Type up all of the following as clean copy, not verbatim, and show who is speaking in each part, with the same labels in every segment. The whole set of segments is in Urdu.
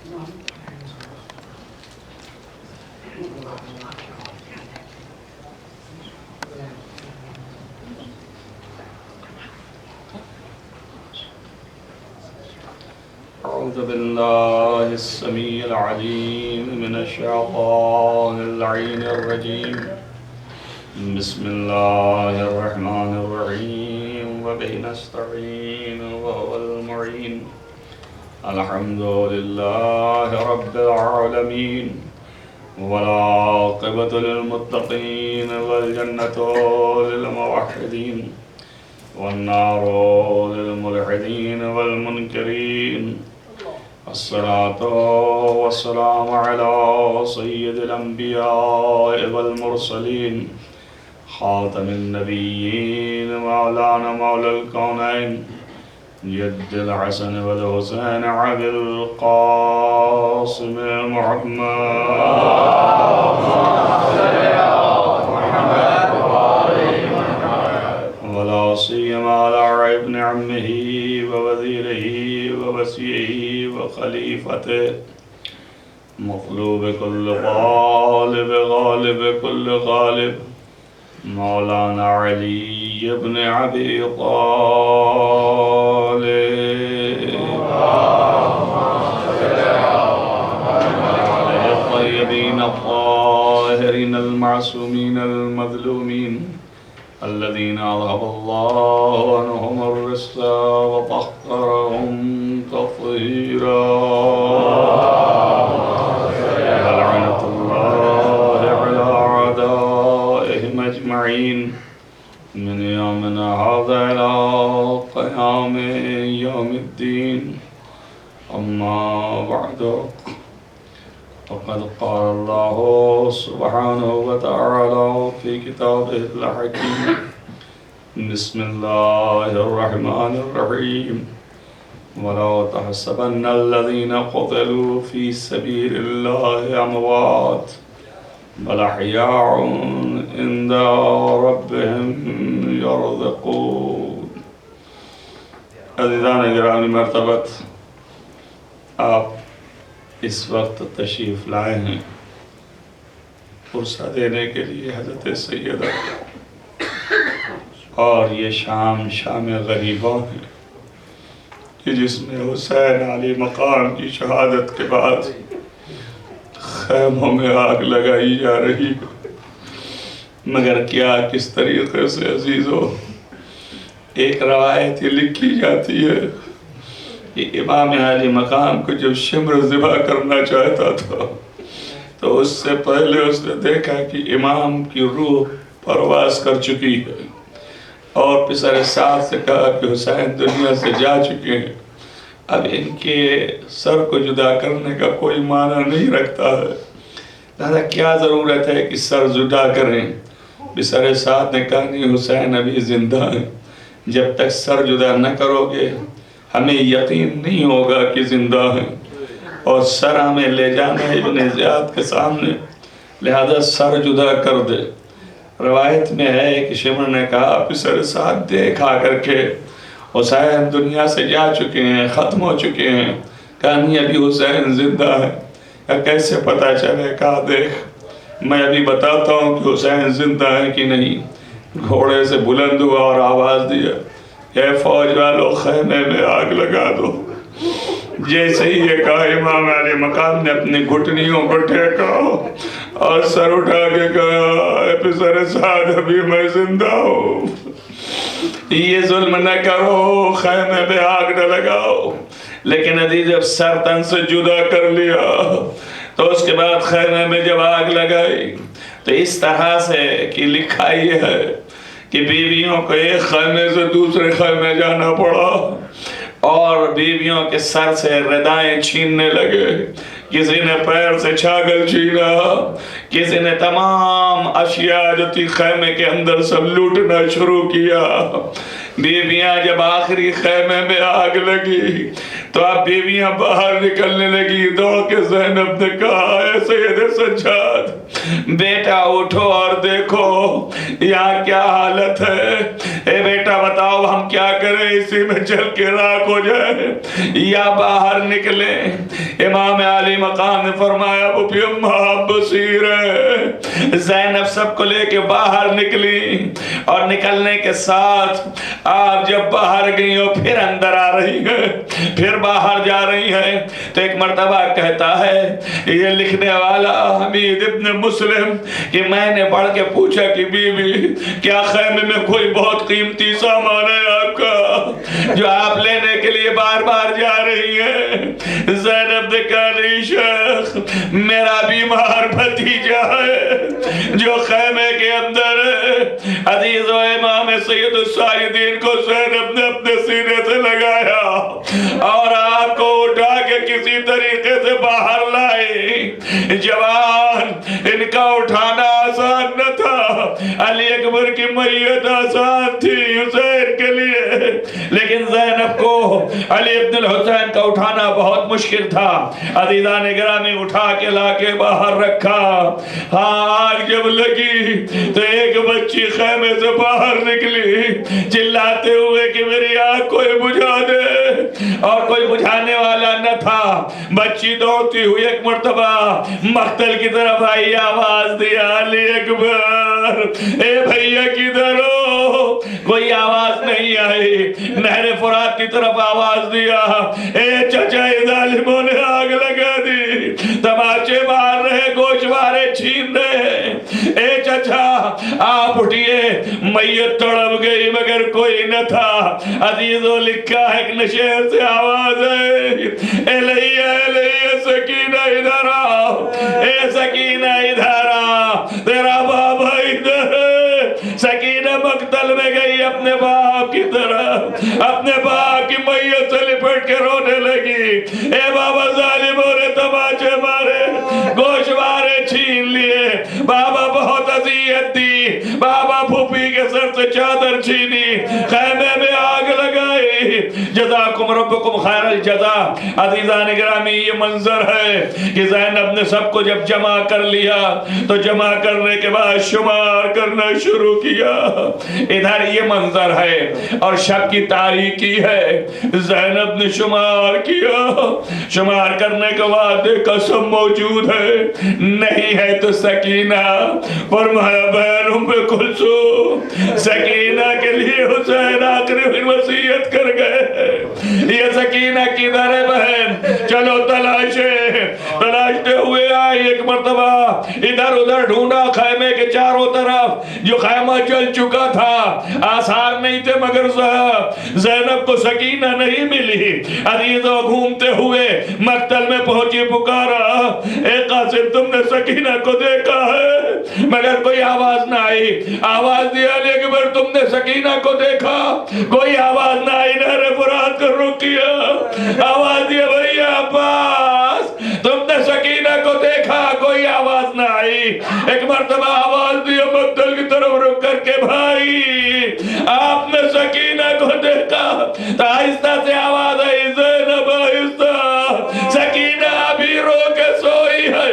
Speaker 1: أعوذ بالله السميع العليم من الشيطان اللعين الرجيم بسم الله الرحمن الرحيم وبه نستعين وهو المعين الحمد لله رب العالمين والعاقبة للمتقين والجنة للموحدين والنار للملحدين والمنكرين الصلاة والسلام على سيد الأنبياء والمرسلين خاتم النبيين مولانا مولى الكونين جد الحسن والحسين أبي القاسم محمد ولا سيما على ابن عمه ووزيره ووصيه وخليفته مطلوب كل غالب غالب كل غالب مولانا علي بن أبي طالب الطيبين الطاهرين المعصومين المظلومين الذين أذهب الله عنهم الرجس وطهرهم تطهيرا ولعنة الله على أعدائهم أجمعين من يومنا هذا إلى قيام يوم الدين أما بعد وقد قال الله سبحانه وتعالى في كتابه الحكيم بسم الله الرحمن الرحيم ولا تحسبن الذين قتلوا في سبيل الله أموات بل أحياء عند ربهم يرزقون. عزیزان گرامی مرتبت، آپ اس وقت تشریف لائے ہیں عرصہ دینے کے لیے حضرت سیدہ، اور یہ شام غریبوں ہے کہ جس میں حسین علی مقام کی شہادت کے بعد خیموں میں آگ لگائی جا رہی ہے. مگر کیا کس طریقے سے عزیزو، ایک روایت یہ لکھی جاتی ہے کہ امام علی مقام کو جب شمر ذبح کرنا چاہتا تھا تو اس سے پہلے اس نے دیکھا کہ امام کی روح پرواز کر چکی ہے، اور پسر سعد سے کہا کہ حسین دنیا سے جا چکے ہیں، اب ان کے سر کو جدا کرنے کا کوئی معنی نہیں رکھتا ہے، لہذا کیا ضرورت ہے کہ سر جدا کریں. پسر سعد نے کہا نہیں، حسین ابھی زندہ ہیں، جب تک سر جدا نہ کرو گے ہمیں یقین نہیں ہوگا کہ زندہ ہیں، اور سر ہمیں لے جانا ہے ابن زیاد کے سامنے، لہذا سر جدا کر دے. روایت میں ہے کہ شمر نے کہا پسر سعد دیکھ آ کر کے حسین دنیا سے جا چکے ہیں، ختم ہو چکے ہیں. کہا نہیں، ابھی حسین زندہ ہے. کہا کیسے پتا چلے؟ کہا دیکھ میں ابھی بتاتا ہوں کہ حسین زندہ ہے کہ نہیں. گھوڑے سے بلند ہوا اور آواز دیا، اے فوج والو خیمے میں آگ لگا دو. جیسے ہی یہ کہا امام علی مقام نے اپنی گھٹنیوں کو ٹھیکا اور سر اٹھا کے کہا اے پسر سعد ابھی میں زندہ ہوں، یہ ظلم نہ کرو، خیمے میں آگ نہ لگاؤ. لیکن عزیز جب سر تن سے جدا کر لیا تو اس کے بعد خیمے میں جب آگ لگائی تو اس طرح سے کہ لکھا یہ ہے کہ بیویوں کو ایک خیمے سے دوسرے خیمے جانا پڑا اور بیویوں کے سر سے ردائیں چھیننے لگے. کسی نے پیر سے چھاگل چھینا، کسی نے تمام اشیاء جو تھی خیمے کے اندر سب لوٹنا شروع کیا۔ بیویاں جب آخری خیمے میں آگ لگی تو اب بیویاں باہر نکلنے لگی، دوڑ کے زینب نے کہا اے سید سجاد بیٹا اٹھو اور دیکھو یہاں کیا حالت ہے، اے بیٹا بتاؤ ہم کیا کریں، اسی میں جل کے راکھ ہو جائے یا باہر نکلے۔ امام علی مقام نے فرمایا ابو بھی اماں بصیر ہے۔ زینب سب کو لے کے باہر نکلی اور نکلنے کے ساتھ آپ جب باہر گئی ہو پھر اندر آ رہی ہے، پھر باہر جا رہی ہے تو ایک مرتبہ کہتا ہے یہ لکھنے والا حمید ابن مسلم کہ میں نے پڑھ کے پوچھا کہ بی بی کیا خیمے میں کوئی بہت قیمتی سامان ہے آپ کا جو آپ لینے کے لیے بار بار جا رہی ہے؟ زینب نے کہا نہیں شیخ، میرا بیمار بھتیجا ہے جو خیمے کے اندر ہے۔ عزیز و امام سید الساجدین کو زینب نے اپنے سینے سے لگایا اور آپ کو اٹھا کے کسی طریقے سے باہر لائی۔ جوان ان کا اٹھانا آسان نہ تھا، علی اکبر کی میت آسان تھی حسین کے لیے، لیکن زینب کو علی ابن الحسین کا اٹھانا بہت مشکل تھا۔ عزیزان گرامی اٹھا کے لا کے باہر رکھا۔ آگ جب لگی تو ایک بچی خیمے سے باہر نکلی چلاتے ہوئے کہ میری آگ کوئی بجھا دے، اور کوئی بجھانے والا نہ تھا۔ بچی دوڑتی ہوئی ایک مرتبہ مقتل کی طرف آئی، آواز دیا علی اکبر اے بھیا کدھر ہو؟ کوئی آواز نہیں آئی۔ نہر فرات کی طرف آواز دیا، اے چچا ظالموں نے آگ لگا دی، تماچے مار رہے، گوشوارے چھین رہے، اے چچا آپ اٹھئے۔ میت تڑپ گئی مگر کوئی نہ تھا۔ عزیزو لکھا ہے ایک نشیر سے آواز ہے الیہ الیہ سکینہ ادھر آؤ، اے سکینہ ادھر آؤ، تیرا بابا ادھر ہے۔ سکینہ مقتل میں گئی اپنے باپ کی طرف، اپنے باپ کی میت سے لپٹ کے رونے لگی، اے بابا ظالموں نے تماچے مارے، گوشوارے چھین لیے، بابا بہت اذیت دی، بابا پھوپھی کے سر سے چادر چھینی، خیمے میں آگ لگائی۔ جزاکم ربکم خیر الجزا۔ عزیزان گرامی یہ منظر ہے کہ زینب نے سب کو جب جمع کر لیا تو جمع کرنے کے بعد شمار کرنا شروع کیا۔ ادھر یہ منظر ہے اور شب کی تاریکی ہے۔ زینب نے شمار کیا، شمار کرنے کے بعد دیکھا سب موجود ہے، نہیں ہے تو سکینہ۔ فرمایا بہن ام کلثوم سکینہ کے لیے حسین آخری وصیت کر گئے، یہ سکینہ کدھر ہے بہن؟ چلو تلاشتے ہوئے آئی۔ ایک مرتبہ ادھر ادھر ڈھونڈا خیمے کے چاروں طرف، جو خیمہ جل چکا تھا، آثار نہیں تھے، مگر زینب کو سکینہ نہیں ملی۔ عزیزو گھومتے ہوئے مقتل میں پہنچی، پکارا اے قاسم تم نے سکینہ کو دیکھا ہے؟ مگر کوئی آواز نہ آئی۔ آواز دیا علی اکبر تم نے سکینہ کو دیکھا؟ کوئی آواز نہ آئی۔ نہر فرات کر رک کیا، آواز دیا بھئی عباس تم نے سکینہ کو دیکھا؟ کوئی آواز نہ آئی۔ ایک مرتبہ آواز دیا مقتل کی طرف رک کر کے بھائی آپ نے سکینہ کو دیکھا؟ تو آہستہ سے آواز آئی زینب آہستہ، سکینہ ابھی رو کے سوئی ہے۔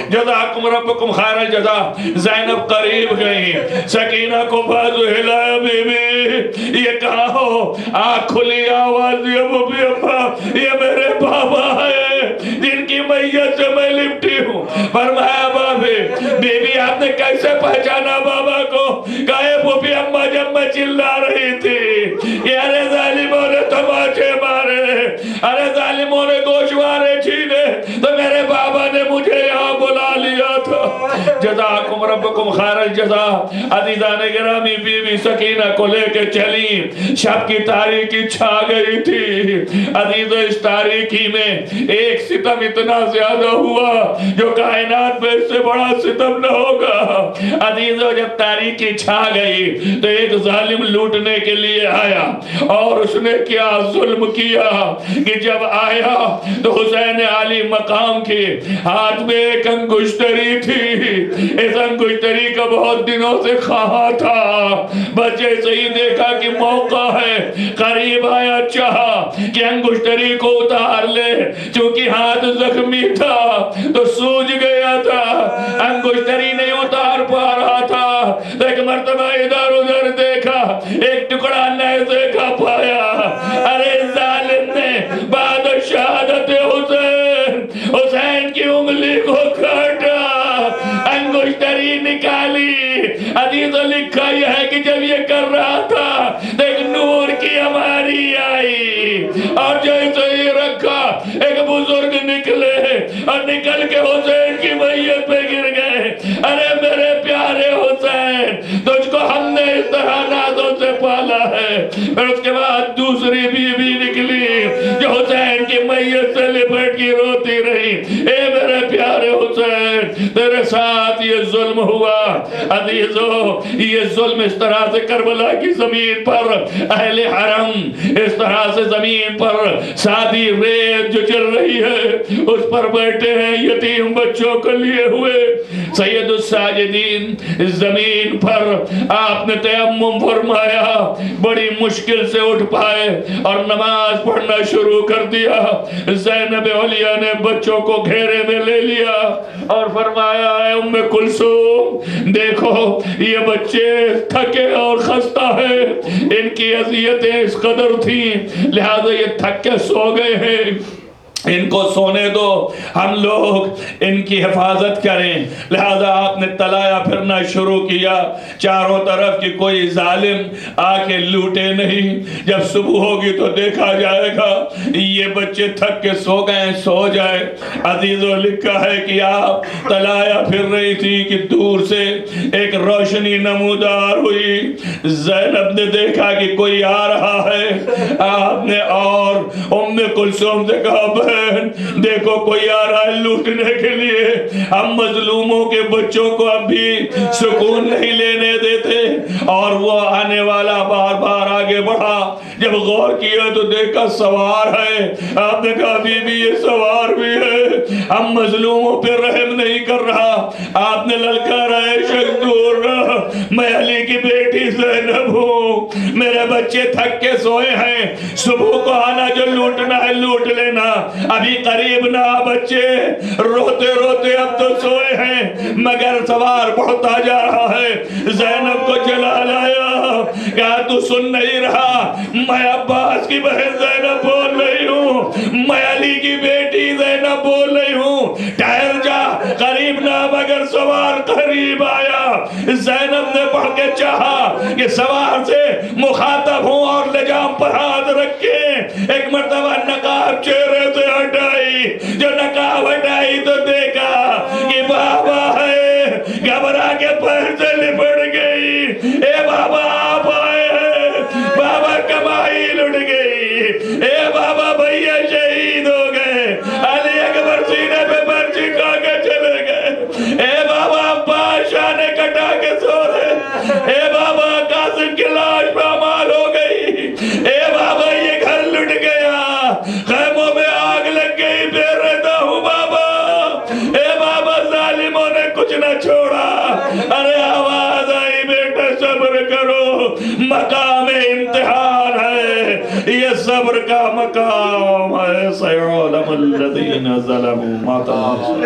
Speaker 1: جزاکم ربکم خیر الجزا۔ زینب قریب گئی، سکینہ کو بازو ہلایا، بی بی یہ کہاں ہو؟ آنکھ کھلی، آواز دیا وہ بھی ابا یہ میرے بابا ہے جن کی میت سے میں لپٹی ہوں۔ فرمایا بابے بی بی آپ نے کیسے پہچانا بابا کو؟ کہے وہ بھی اماں جب میں چلا رہی تھی کہ ارے ظالموں نے تماچے مارے، ارے ظالموں نے گوشوارے چھینے تو میرے بابا نے مجھے یہاں بلا لیا تھا۔ جزاکم ربکم خیر الجزا۔ عزیزان گرامی بی بی سکینہ کو لے کے چلی، شب کی تاریکی چھا گئی تھی۔ عزیزو اس تاریکی میں ایک ستم اتنا زیادہ ہوا جو کائنات میں اس سے بڑا ستم نہ ہوگا۔ عزیزو جب تاریکی چھا گئی تو ایک ظالم لوٹنے کے لیے آیا، اور اس نے کیا ظلم کیا کہ جب آیا تو حسین علی مقام کی ہاتھ میں ایک انگشتری تھی۔ اس انگشتری کا بہت دنوں سے خواہاں تھا، بس جیسے ہی دیکھا کہ موقع ہے، قریب آیا، چاہا کہ انگشتری کو اتار لے، چونکہ ہاتھ زخمی تھا تو سوج گیا تھا، انگشتری نہیں اتار پا رہا تھا۔ ایک مرتبہ ادھر ادھر دیکھا، ایک ٹکڑا نیزے کا پایا۔ ارے ظالم نے بعد شہادت حسین کی انگلی کو کاٹا، انگشتری نکالی۔ حدیث لکھا یہ ہے کہ جب یہ کر رہا تھا تو ایک نور کی ہماری آئی، اور جیسے ہی رکھا ایک بزرگ نکلے اور نکل کے حسین کی میت پہ گر گئے۔ ارے میرے پیارے حسین، تجھ کو ہم نے اس طرح نازوں سے پالا ہے۔ پھر اس کے بعد دوسری بیوی نکلی جو حسین کی میت سے لپٹ کی روتی رہی، اے میرے پیارے حسین، تیرے ساتھ یہ ظلم ہوا۔ عزیزو یہ ظلم اس طرح سے کربلا کی زمین پر اہل حرم، اس طرح سے زمین پر سادی ریت جو چل رہی ہے اس پر بیٹھے ہیں یتیم بچوں کو لیے ہوئے۔ سید الساجدین زمین پر آپ نے تیمم فرمایا، بڑی مشکل سے اٹھ پائے اور نماز پڑھنا شروع کر دیا۔ زینب علیہ نے بچوں کو گھیرے میں لے لیا اور فرمایا، اے ام کلثوم، دیکھو یہ بچے تھکے اور خستہ ہیں، ان کی اذیتیں اس قدر تھیں لہذا یہ تھک کے سو گئے ہیں، ان کو سونے دو، ہم لوگ ان کی حفاظت کریں۔ لہذا آپ نے تلایا پھرنا شروع کیا، چاروں طرف کی کوئی ظالم آ کے لوٹے نہیں۔ جب صبح ہوگی تو دیکھا جائے گا یہ بچے تھک کے سو گئے، سو جائے۔ عزیزو لکھا ہے کہ آپ تلایا پھر رہی تھی کہ دور سے ایک روشنی نمودار ہوئی، زینب نے دیکھا کہ کوئی آ رہا ہے، آپ نے اور ام کلثوم سے کہا، دیکھو کوئی آ رہا ہے لوٹنے کے لیے، ہم مظلوموں کے بچوں کو اب بھی سکون نہیں لینے دیتے۔ اور وہ آنے والا بار بار آگے بڑھا، جب غور کیا تو دیکھا سوار ہے۔ آپ نے کہا بی بی یہ سوار بھی ہے، ہم مظلوموں پہ رحم نہیں کر رہا۔ آپ نے للکارا، اے شخص دور رہا، میں علی کی بیٹی زینب ہوں، میرے بچے تھک کے سوئے ہیں، صبح کو آنا جو لوٹنا ہے لوٹ لینا، ابھی قریب نہ بچے روتے روتے اب تو سوئے ہیں۔ مگر سوار بڑھتا جا رہا ہے، زینب کو جلال آیا، کہا تو سن نہیں رہا، میں عباس کی بہن زینب بول رہی ہوں، میں علی کی بیٹی زینب بول رہی ہوں، ٹھہر جا، قریب نہ۔ مگر سوار قریب آیا، زینب نے پڑھ کے چاہا کہ سوار سے مخاطب ہوں اور لجام پر ہاتھ رکھے۔ ایک مرتبہ نقاب چہرے سے ہٹائی، جو نقاب ہٹائی تو دیکھا کہ بابا ہے، گھبرا کے پیر سے لپٹ گئی، اے بابا آپ آئے ہیں، بابا کمائی لٹ گئی، اے بابا بھیا شہید ہو گئے، علی اکبر سینے پہ برچی کھا کے چلے گئے، اے بابا بادشاہ نے کٹا کے سو رہے، اے بابا قاسم کی لاش پامال ہو گئی، اے بابا یہ گھر لٹ گیا، خیموں میں آگ لگ گئی، بے رہتا ہوں بابا، اے بابا ظالموں نے کچھ نہ چھوڑا۔ ارے آواز آئی، بیٹا صبر کرو، مقام امتحان ہے، یہ صبر کا مقام ہے، سیعلم الذین ظلموا ما تنصرون۔